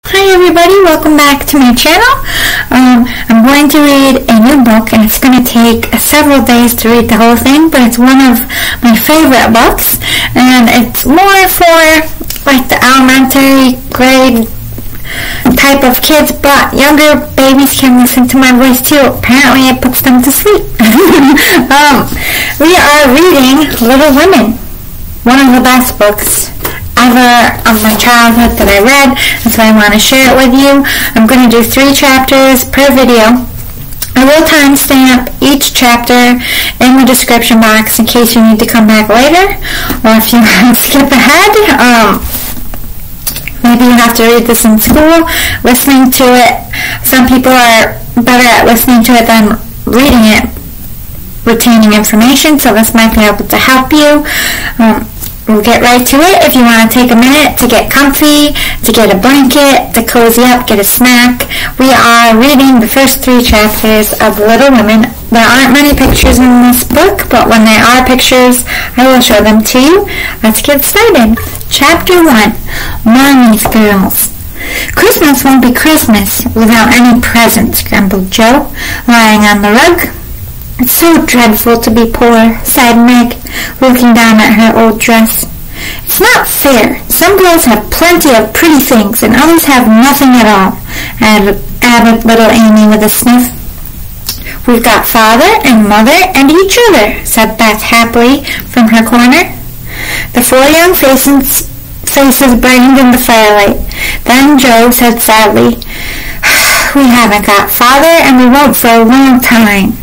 Hi everybody, welcome back to my channel. I'm going to read a new book, and it's going to take several days to read the whole thing, but it's one of my favorite books, and it's more for like the elementary grade type of kids, but younger babies can listen to my voice too. Apparently it puts them to sleep. We are reading Little Women, one of the best books ever of my childhood that I read, and so I want to share it with you. I'm going to do 3 chapters per video. I will timestamp each chapter in the description box in case you need to come back later, or if you want to skip ahead. Maybe you have to read this in school, listening to it. Some people are better at listening to it than reading it, retaining information, so this might be able to help you. We'll get right to it. If you want to take a minute to get comfy, to get a blanket, to cozy up, get a snack. We are reading the first 3 chapters of Little Women. There aren't many pictures in this book, but when there are pictures, I will show them to you. Let's get started. Chapter 1, Marmee's Girls. Christmas won't be Christmas without any presents, grumbled Jo, lying on the rug. It's so dreadful to be poor, sighed Meg, looking down at her old dress. It's not fair. Some girls have plenty of pretty things, and others have nothing at all, added little Amy with a sniff. We've got father and mother and each other, said Beth happily from her corner. The 4 young faces brightened in the firelight. Then Jo said sadly, We haven't got father, and we won't for a long time.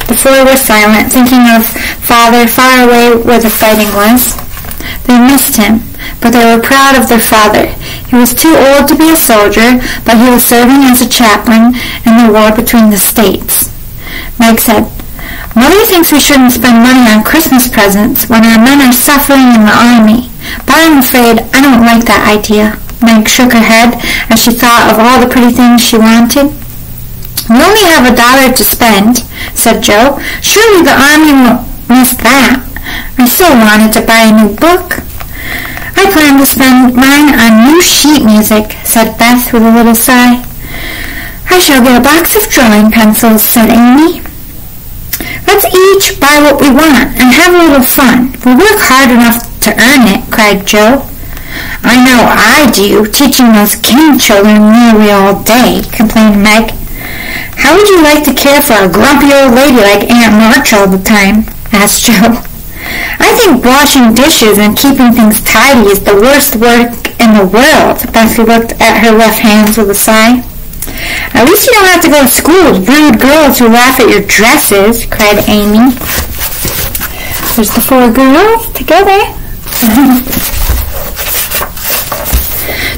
The 4 were silent, thinking of father far away where the fighting was. They missed him, but they were proud of their father. He was too old to be a soldier, but he was serving as a chaplain in the war between the states. Meg said, Mother thinks we shouldn't spend money on Christmas presents when our men are suffering in the army, but I'm afraid I don't like that idea. Meg shook her head as she thought of all the pretty things she wanted. We only have $1 to spend, said Jo. Surely the army won't miss that. I so wanted to buy a new book. I plan to spend mine on new sheet music, said Beth with a little sigh. I shall get a box of drawing pencils, said Amy. Let's each buy what we want and have a little fun. We work hard enough to earn it, cried Jo. I know I do, teaching those king children nearly all day, complained Meg. How would you like to care for a grumpy old lady like Aunt March all the time? Asked Jo. I think washing dishes and keeping things tidy is the worst work in the world. Beth looked at her left hands with a sigh. At least you don't have to go to school with rude girls who laugh at your dresses, cried Amy. There's the 4 girls together.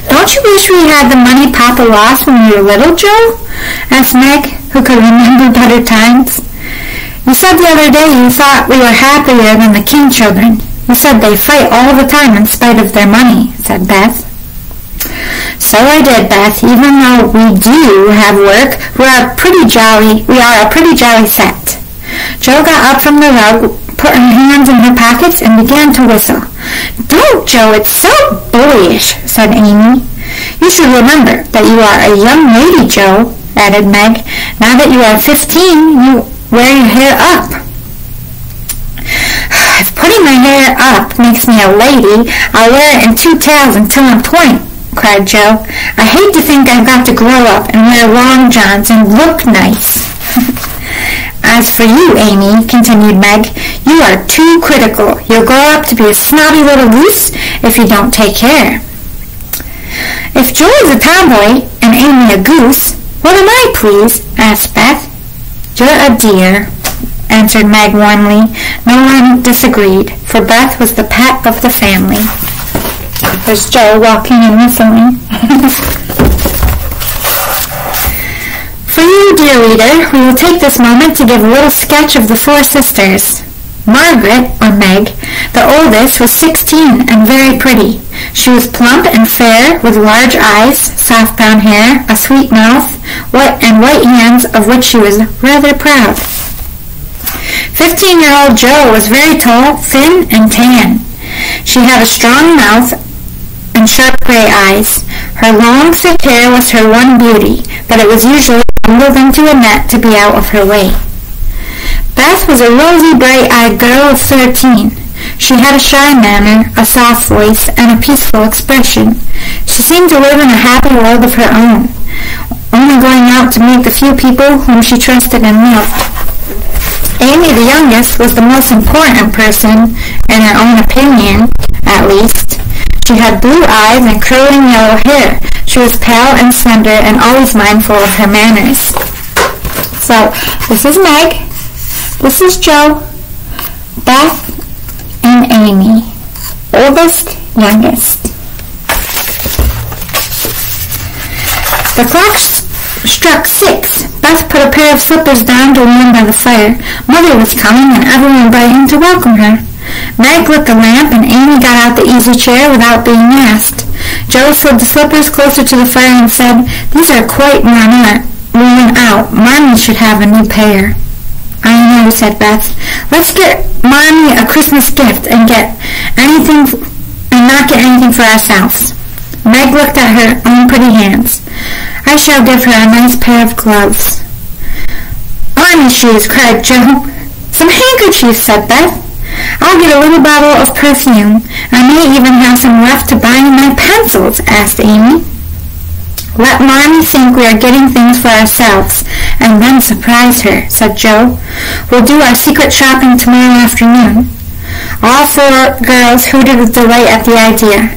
Don't you wish we had the money Papa lost when we were little, Jo? Asked Meg, who could remember better times. You said the other day you thought we were happier than the king children. You said they fight all the time in spite of their money, said Beth. So I did, Beth. Even though we do have work, we are a pretty jolly set. Jo got up from the rug, put her hands in her pockets, and began to whistle. Don't, Jo, it's so boyish, said Amy. You should remember that you are a young lady, Jo, added Meg. Now that you are 15, you wear your hair up. If putting my hair up makes me a lady, I'll wear it in 2 tails until I'm 20, cried Jo. I hate to think I've got to grow up and wear long johns and look nice. As for you, Amy, continued Meg, you are too critical. You'll grow up to be a snobby little goose if you don't take care. If Jo is a tomboy and Amy a goose, what am I, please? Asked Beth. You're a dear, answered Meg warmly. No one disagreed, for Beth was the pet of the family. There's Jo walking and whistling. For you, dear reader, we will take this moment to give a little sketch of the 4 sisters. Margaret, or Meg, the oldest, was 16 and very pretty. She was plump and fair, with large eyes, soft brown hair, a sweet mouth, white hands of which she was rather proud. 15-year-old Jo was very tall, thin, and tan. She had a strong mouth and sharp gray eyes. Her long, thick hair was her one beauty, but it was usually bundled into a net to be out of her way. Beth was a rosy, bright-eyed girl of 13. She had a shy manner, a soft voice, and a peaceful expression. She seemed to live in a happy world of her own, only going out to meet the few people whom she trusted and loved. Amy, the youngest, was the most important person, in her own opinion, at least. She had blue eyes and curling yellow hair. She was pale and slender and always mindful of her manners. So, this is Meg, this is Joe, Beth, and Amy. Oldest, youngest. The clock struck 6. Beth put a pair of slippers down to warm by the fire. Mother was coming, and everyone brightened to welcome her. Meg lit the lamp, and Amy got out the easy chair without being asked. Joe slid the slippers closer to the fire and said, "These are quite worn out. Marmee should have a new pair." "I know," said Beth. "Let's get Marmee a Christmas gift and not get anything for ourselves." Meg looked at her own pretty hands. "I shall give her a nice pair of gloves." "Army shoes," cried Joe. "Some handkerchiefs," said Beth. "I'll get a little bottle of perfume. I may even have some left to bind my pencils," asked Amy. "Let Marmee think we are getting things for ourselves, and then surprise her," said Joe. "We'll do our secret shopping tomorrow afternoon." All 4 girls hooted with delight at the idea.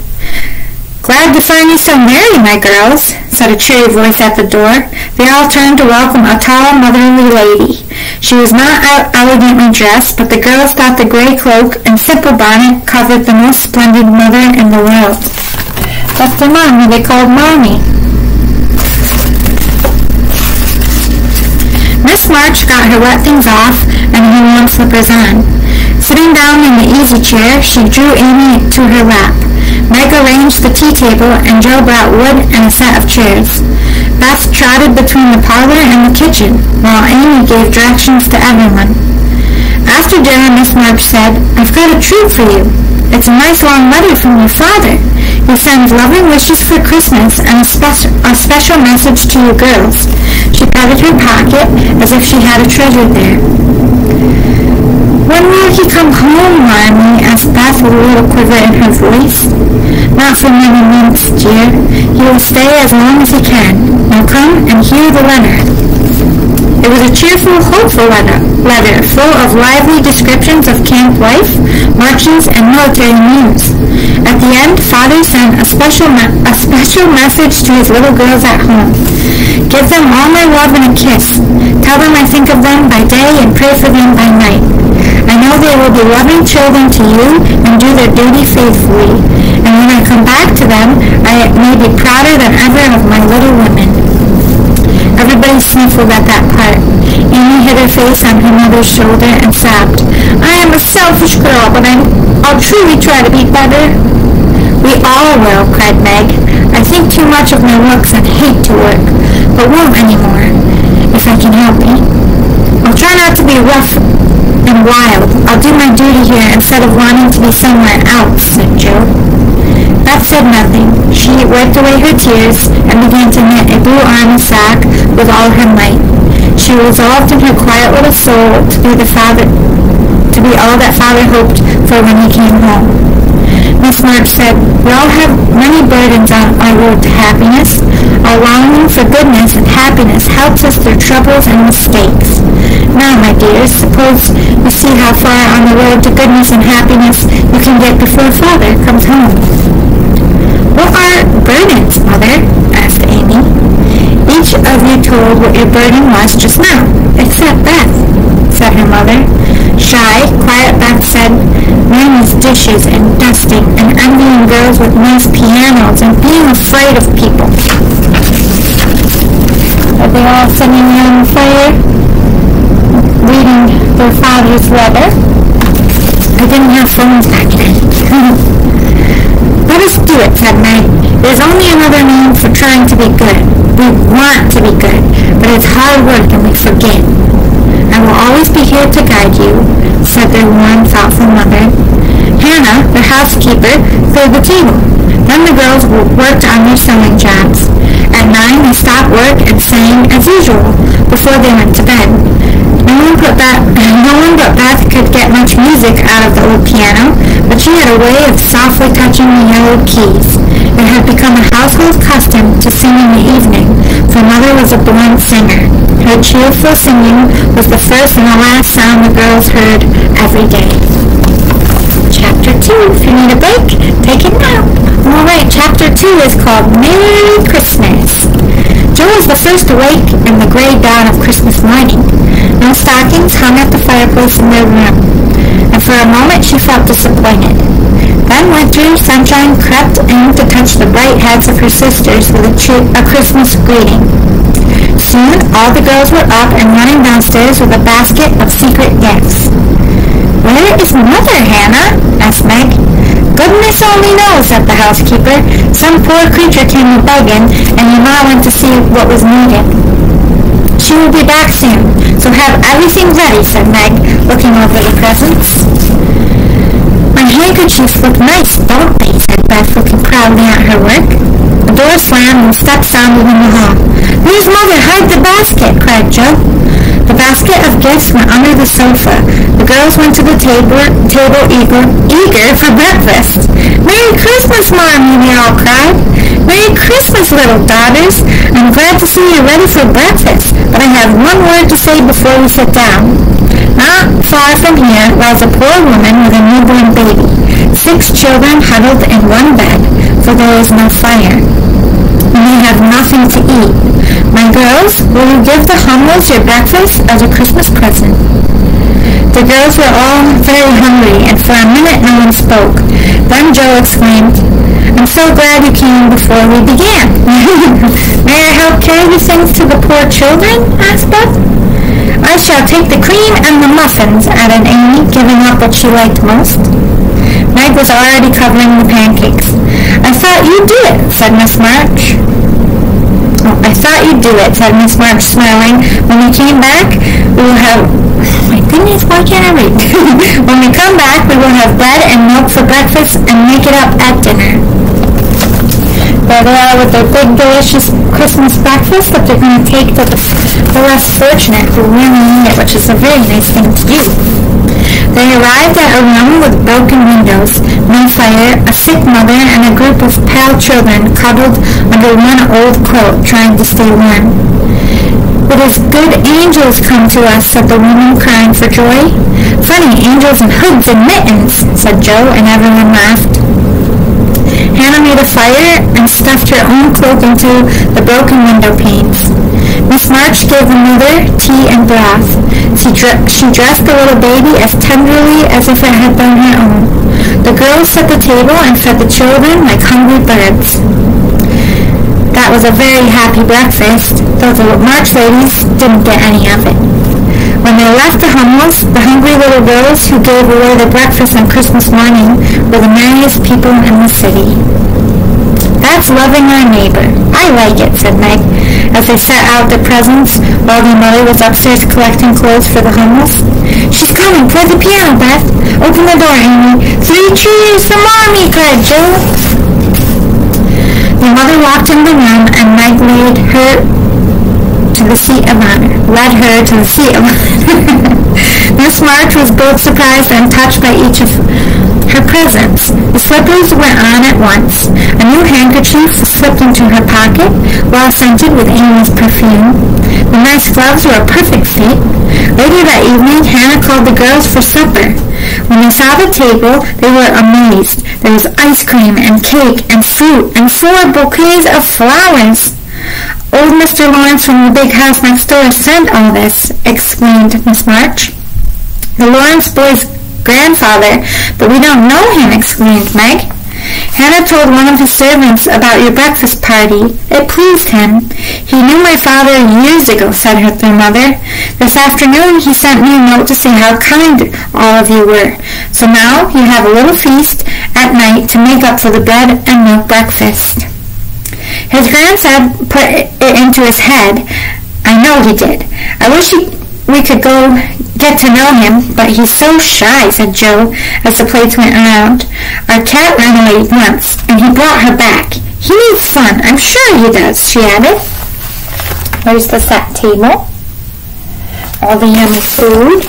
"Glad to find you so merry, my girls," said a cheery voice at the door. They all turned to welcome a tall, motherly lady. She was not elegantly dressed, but the girls thought the gray cloak and simple bonnet covered the most splendid mother in the world. That's the mom who they called Marmee. Miss March got her wet things off and her warm slippers on. Sitting down in the easy chair, she drew Amy to her lap. Meg arranged the tea table, and Joe brought wood and a set of chairs. Beth trotted between the parlor and the kitchen, while Amy gave directions to everyone. After dinner, Miss March said, "I've got a treat for you. It's a nice long letter from your father. He sends loving wishes for Christmas and a special message to you girls." She patted her pocket as if she had a treasure there. "When will he come home, Marmee?" asked Beth with a little quiver in her voice. "Not for many months, dear. He will stay as long as he can. Now come and hear the letter." It was a cheerful, hopeful letter full of lively descriptions of camp life, marches, and military news. At the end, Father sent a special message to his little girls at home. "Give them all my love and a kiss. Tell them I think of them by day and pray for them by night. I know they will be loving children to you and do their duty faithfully. And when I come back to them, I may be prouder than ever of my little women." Everybody sniffled at that part. Amy hid her face on her mother's shoulder and sobbed. "I am a selfish girl, but I'll truly try to be better." "We all will," cried Meg. "I think too much of my looks and hate to work, but won't anymore, if I can help it. I'll try not to be rough and wild. I'll do my duty here instead of wanting to be somewhere else," said Joe. Beth said nothing. She wiped away her tears and began to knit a blue army sock with all her might. She resolved in her quiet little soul to be all that Father hoped for when he came home. Miss March said, "We all have many burdens on our road to happiness. Our longing for goodness and happiness helps us through troubles and mistakes. Now, my dears, suppose you see how far on the road to goodness and happiness you can get before Father comes home." "What are burdens, Mother?" asked Amy. "Each of you told what your burden was just now, except Beth," said her mother. Shy, quiet Beth said, "Mammy's dishes and dusting and envying girls with nice pianos and being afraid of people." Are they all sitting around the fire, reading their father's letter? I didn't have phones back then. "Let us do it," said Meg. "There's only another name for trying to be good. We want to be good, but it's hard work and we forget. I will always be here to guide you," said their warm, thoughtful mother. Hannah, the housekeeper, cleared the table. Then the girls worked on their sewing jobs. At 9, they stopped work and sang as usual before they went to bed. No one but Beth could get much music out of the old piano, but she had a way of softly touching the yellowed keys. It had become a household custom to sing in the evening, for Mother was a born singer. Her cheerful singing was the first and the last sound the girls heard every day. Chapter 2. If you need a break, take it now. Alright, Chapter 2 is called Merry Christmas. Joe was the first awake in the gray dawn of Christmas morning. No stockings hung at the fireplace in their room, and for a moment she felt disappointed. Then wintry sunshine crept in to touch the bright heads of her sisters with a Christmas greeting. Soon all the girls were up and running downstairs with a basket of secret gifts. "Where is Mother, Hannah?" asked Meg. "Goodness only knows," said the housekeeper. "Some poor creature came a-begging, and your ma went to see what was needed. She will be back soon, so have everything ready," said Meg, looking over the presents. "My handkerchiefs look nice, don't they?" said Beth, looking proudly at her work. The door slammed and steps sounded in the hall. "Where's Mother? Hide the basket!" cried Joe. The basket of gifts went under the sofa. The girls went to the table eager for breakfast. "Merry Christmas, Marmee!" they all cried. "Merry Christmas, little daughters! I'm glad to see you're ready for breakfast, but I have one word to say before we sit down. Not far from here lies a poor woman with a newborn baby, 6 children huddled in one bed, for there is no fire, and they have nothing to eat. My girls, will you give the Hummels your breakfast as a Christmas present?" The girls were all very hungry, and for a minute no one spoke. Then Joe exclaimed, "I'm so glad you came before we began." "May I help carry things to the poor children?" asked Beth. "I shall take the cream and the muffins," added Amy, giving up what she liked most. Meg was already covering the pancakes. "I thought you'd do it," said Miss March. "I thought you'd do it," said Miss March, smiling. "When we came back, we will have... My goodness, why can't I read? When we come back, we will have bread and milk for breakfast and make it up at dinner." There they are with their big, delicious Christmas breakfast that they're going to take to the less fortunate who really need it, which is a very nice thing to do. They arrived at a room with broken windows, no fire, a sick mother, and a group of pale children cuddled under one old quilt, trying to stay warm. "It is good angels come to us," said the woman, crying for joy. "Funny angels in hoods and mittens," said Joe, and everyone laughed. Hannah made a fire and stuffed her own cloak into the broken window panes. Miss March gave the mother tea and broth. She dressed the little baby as tenderly as if it had been her own. The girls set the table and fed the children like hungry birds. That was a very happy breakfast, though the March ladies didn't get any of it. When they left the Hummels, the hungry little girls who gave away the breakfast on Christmas morning were the merriest people in the city. "That's loving our neighbor. I like it," said Meg, as they set out their presents while their mother was upstairs collecting clothes for the Hummels. "She's coming. Play the piano, Beth. Open the door, Amy. 3 cheers for Marmee!" cried Joe. The mother walked in the room, and Meg led her to the seat of honor. Miss March was both surprised and touched by each of her presents. The slippers went on at once. A new handkerchief was slipped into her pocket, well scented with Amy's perfume. The nice gloves were a perfect fit. Later that evening, Hannah called the girls for supper. When they saw the table, they were amazed. There was ice cream and cake and fruit and 4 bouquets of flowers. "Old Mr. Laurence from the big house next door sent all this," exclaimed Miss March. "The Laurence boy's grandfather, but we don't know him," exclaimed Meg. "Hannah told one of his servants about your breakfast party. It pleased him. He knew my father years ago," said their mother. "This afternoon he sent me a note to say how kind all of you were. So now you have a little feast at night to make up for the bread and milk breakfast." His grandson put it into his head. I know he did. I wish we could go get to know him, but he's so shy," said Joe as the plates went around. "Our cat ran away once, and he brought her back. He needs fun, I'm sure he does," she added. There's the set table. All the yummy food.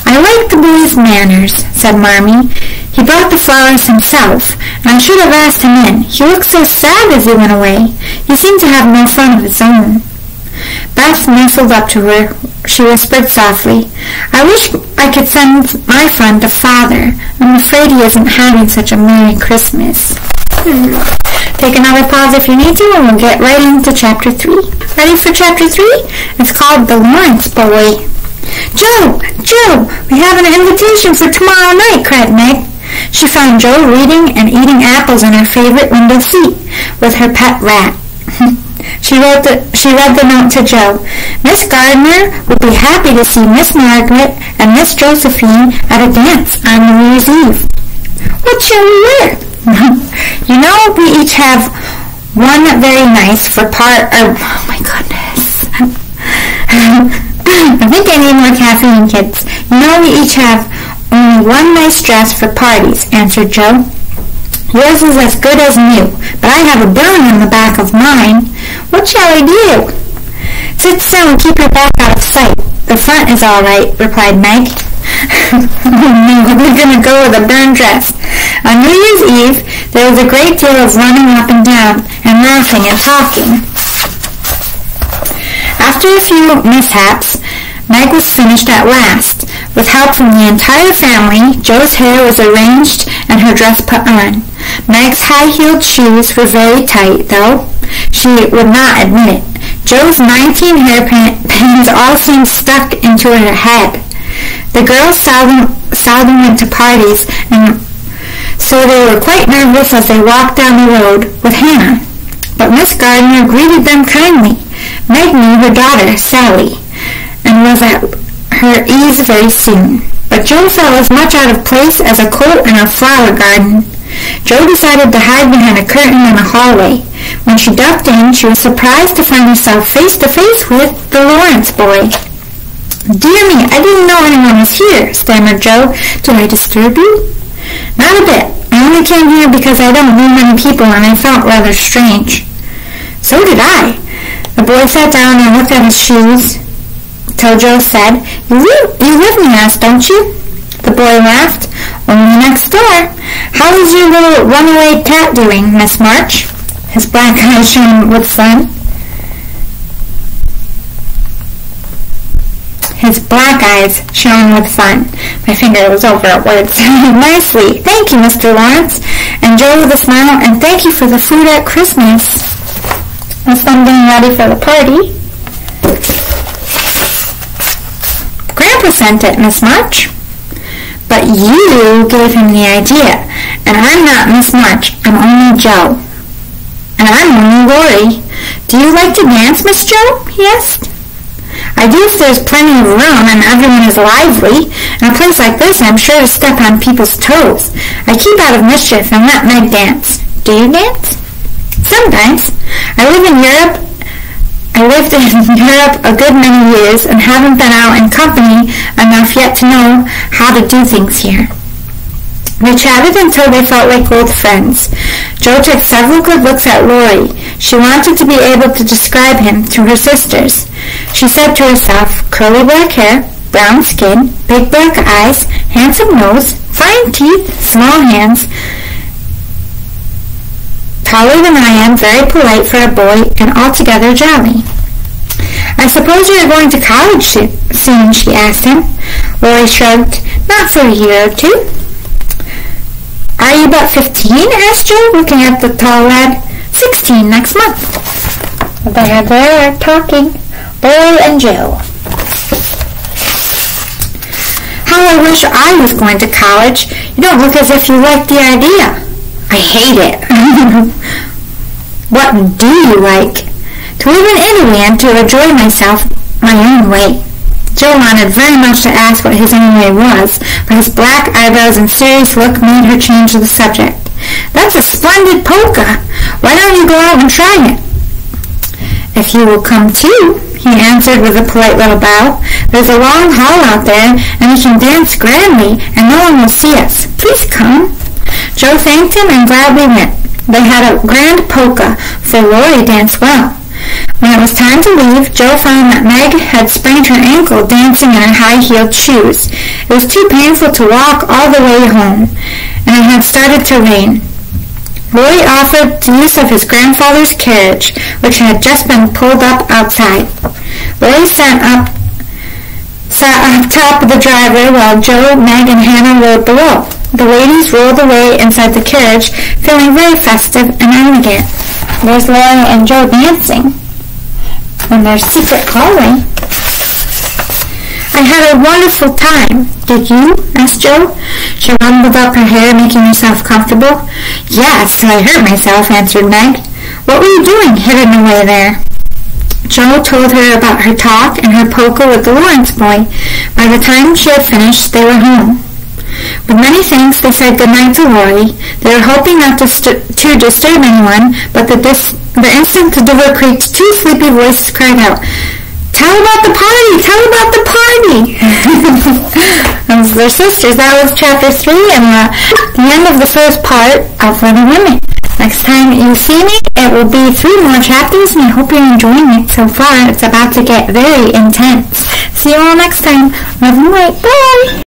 "I like the boy's manners," said Marmee. "He brought the flowers himself, and I should have asked him in. He looked so sad as he went away. He seemed to have no fun of his own." Beth nestled up to her. She whispered softly, "I wish I could send my fun to Father. I'm afraid he isn't having such a Merry Christmas." Take another pause if you need to, and we'll get right into Chapter 3. Ready for Chapter 3? It's called The Laurence Boy. "Joe! Joe! We have an invitation for tomorrow night!" cried Meg. She found Joe reading and eating apples in her favorite window seat with her pet rat. She read the note to Joe. "Miss Gardner would be happy to see Miss Margaret and Miss Josephine at a dance on New Year's Eve." "What shall we wear?" "You know, we each have one very nice for oh my goodness. I think I need more caffeine, kids. "You know, we each have only one nice dress for parties," answered Joe. "Yours is as good as new, but I have a burn on the back of mine. What shall I do?" "Sit still and keep your back out of sight. The front is all right," replied Meg. "No, we're going to go with a burned dress." On New Year's Eve, there was a great deal of running up and down and laughing and talking. After a few mishaps, Meg was finished at last. With help from the entire family, Joe's hair was arranged and her dress put on. Meg's high-heeled shoes were very tight, though she would not admit it. Joe's 19 hairpins all seemed stuck into her head. The girls seldom went to parties, and so they were quite nervous as they walked down the road with Hannah. But Miss Gardner greeted them kindly. Meg knew her daughter, Sally, and was at her ease very soon. But Joe felt as much out of place as a colt in a flower garden. Joe decided to hide behind a curtain in the hallway. When she ducked in, she was surprised to find herself face to face with the Laurence boy. "Dear me, I didn't know anyone was here," stammered Joe. "Did I disturb you?" "Not a bit. I only came here because I don't know many people and I felt rather strange." "So did I." The boy sat down and looked at his shoes till Joe said, You live near us, don't you?" The boy laughed. "Only next door. How is your little runaway cat doing, Miss March?" His black eyes shone with fun. My finger was over at words. "Nicely. Thank you, Mr. Laurence." And Joe with a smile, "And thank you for the food at Christmas." As them getting ready for the party. "Grandpa sent it, Miss March." "But you gave him the idea. And I'm not Miss March. I'm only Joe." "And I'm only Laurie. Do you like to dance, Miss Joe?" he asked. "I do if there's plenty of room and everyone is lively. In a place like this, I'm sure to step on people's toes. I keep out of mischief and let Meg dance. Do you dance?" "Sometimes. I lived in Europe a good many years and haven't been out in company enough yet to know how to do things here." They chatted until they felt like old friends. Joe took several good looks at Laurie. She wanted to be able to describe him to her sisters. She said to herself, "Curly black hair, brown skin, big black eyes, handsome nose, fine teeth, small hands, taller than I am, very polite for a boy, and altogether jolly." "I suppose you are going to college soon," she asked him. Laurie shrugged. "Not for a year or two." "Are you but 15?" asked Joe, looking at the tall lad. 16 next month." They're talking, Laurie and Joe. "How I wish I was going to college. You don't look as if you like the idea." "I hate it." "What do you like?" "To live in Italy and to enjoy myself my own way." Joe wanted very much to ask what his own way was, but his black eyebrows and serious look made her change the subject. "That's a splendid polka. Why don't you go out and try it?" "If you will come too," he answered with a polite little bow. "There's a long hall out there, and we can dance grandly, and no one will see us. Please come." Joe thanked him and gladly went. They had a grand polka, for Laurie danced well. When it was time to leave, Joe found that Meg had sprained her ankle dancing in her high-heeled shoes. It was too painful to walk all the way home, and it had started to rain. Laurie offered the use of his grandfather's carriage, which had just been pulled up outside. Laurie sat up top of the driveway while Joe, Meg, and Hannah rode below. The ladies rolled away inside the carriage, feeling very festive and elegant. There's Laurie and Joe dancing in their secret hallway. "I had a wonderful time. Did you?" asked Joe. She rumbled up her hair, making herself comfortable. "Yes, I hurt myself," answered Meg. "What were you doing hidden away there?" Joe told her about her talk and her polka with the Laurence boy. By the time she had finished, they were home. With many thanks, they said goodnight to Laurie. They were hoping not to disturb anyone, but the instant the door creaked, two sleepy voices cried out, "Tell about the party! Tell about the party!" Those are sisters. That was chapter 3 and the end of the first part of Little Women. Next time you see me, it will be 3 more chapters, and I hope you're enjoying it so far. It's about to get very intense. See you all next time. Love and light. Bye!